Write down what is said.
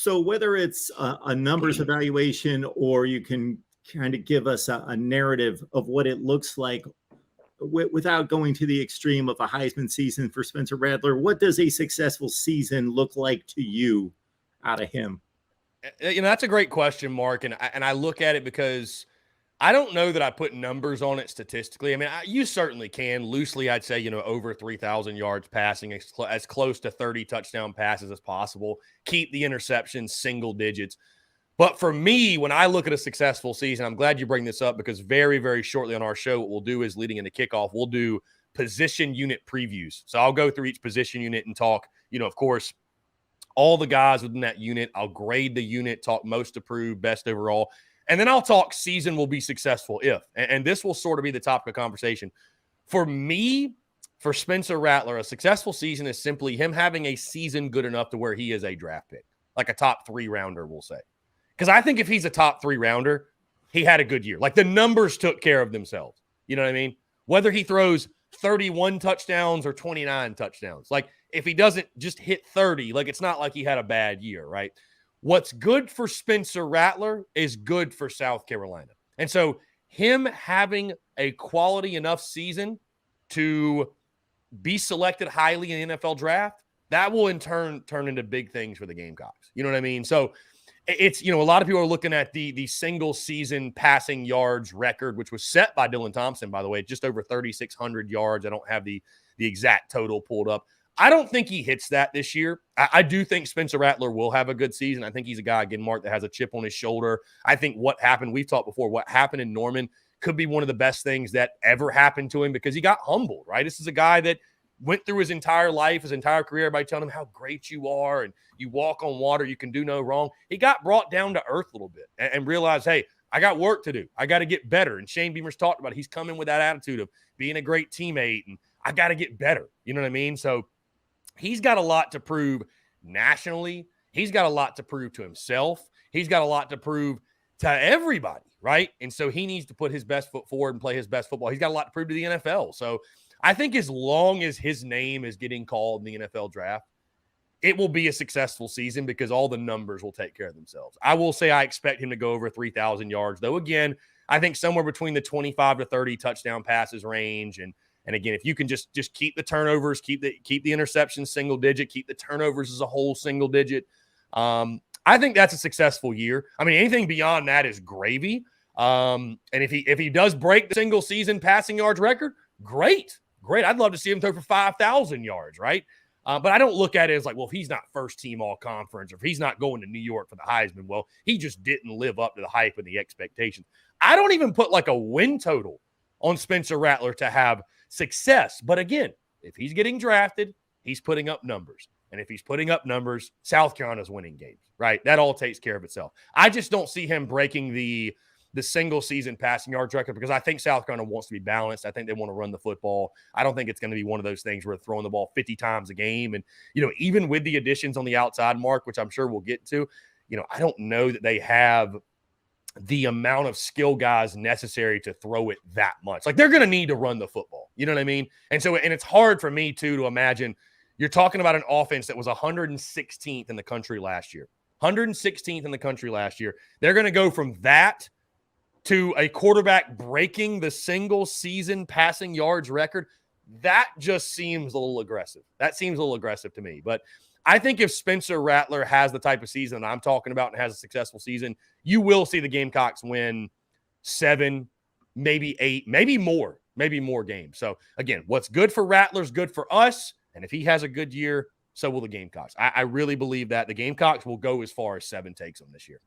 So whether it's a numbers evaluation or you can kind of give us a narrative of what it looks like without going to the extreme of a Heisman season for Spencer Rattler, what does a successful season look like to you out of him? That's a great question, Mark. And I look at it because I don't know that I put numbers on it statistically. I mean, you certainly can. Loosely, I'd say, over 3,000 yards passing, as close to 30 touchdown passes as possible. Keep the interceptions single digits. But for me, when I look at a successful season, I'm glad you bring this up because very, very shortly on our show, what we'll do is leading into kickoff, we'll do position unit previews. So I'll go through each position unit and talk, of course, all the guys within that unit. I'll grade the unit, talk most approved, best overall. And then I'll talk season will be successful if. And this will sort of be the topic of conversation. For me, for Spencer Rattler, a successful season is simply him having a season good enough to where he is a draft pick, like a top 3 rounder, we'll say. Because I think if he's a top 3 rounder, he had a good year. Like the numbers took care of themselves. You know what I mean? Whether he throws 31 touchdowns or 29 touchdowns. Like if he doesn't just hit 30, like it's not like he had a bad year, right? What's good for Spencer Rattler is good for South Carolina. And so him having a quality enough season to be selected highly in the NFL draft, that will in turn turn into big things for the Gamecocks. You know what I mean? So it's, a lot of people are looking at the single season passing yards record, which was set by Dylan Thompson, by the way, just over 3,600 yards. I don't have the exact total pulled up. I don't think he hits that this year. I do think Spencer Rattler will have a good season. I think he's a guy, again, Mark, that has a chip on his shoulder. I think what happened, we've talked before, what happened in Norman could be one of the best things that ever happened to him because he got humbled, right? This is a guy that went through his entire life, his entire career, everybody telling him how great you are and you walk on water, you can do no wrong. He got brought down to earth a little bit and realized, hey, I got work to do. I got to get better. And Shane Beamer's talked about it. He's coming with that attitude of being a great teammate and I got to get better. You know what I mean? So he's got a lot to prove nationally. He's got a lot to prove to himself. He's got a lot to prove to everybody, right? And so he needs to put his best foot forward and play his best football. He's got a lot to prove to the NFL. So I think as long as his name is getting called in the NFL draft, it will be a successful season because all the numbers will take care of themselves. I will say I expect him to go over 3,000 yards, though. Again, I think somewhere between the 25 to 30 touchdown passes range. And again, if you can just keep the turnovers, keep the interceptions single digit, keep the turnovers as a whole single digit, I think that's a successful year. I mean, anything beyond that is gravy. And if he does break the single season passing yards record, great. I'd love to see him throw for 5,000 yards, right? But I don't look at it as like, well, if he's not first team all conference or if he's not going to New York for the Heisman, well, he just didn't live up to the hype and the expectations. I don't even put like a win total on Spencer Rattler to have success. But again, if he's getting drafted, he's putting up numbers. And if he's putting up numbers, South Carolina's winning games, right? That all takes care of itself. I just don't see him breaking the single season passing yards record because I think South Carolina wants to be balanced. I think they want to run the football. I don't think it's going to be one of those things where they're throwing the ball 50 times a game. And, even with the additions on the outside, Mark, which I'm sure we'll get to, I don't know that they have the amount of skill guys necessary to throw it that much. Like they're going to need to run the football. You know what I mean? And it's hard for me to imagine you're talking about an offense that was 116th in the country last year. 116th in the country last year. They're going to go from that to a quarterback breaking the single season passing yards record. That just seems a little aggressive. That seems a little aggressive to me. But I think if Spencer Rattler has the type of season that I'm talking about and has a successful season, you will see the Gamecocks win 7, maybe 8, maybe more games. So again, what's good for Rattler's good for us. And if he has a good year, so will the Gamecocks. I really believe that the Gamecocks will go as far as 7 takes them this year.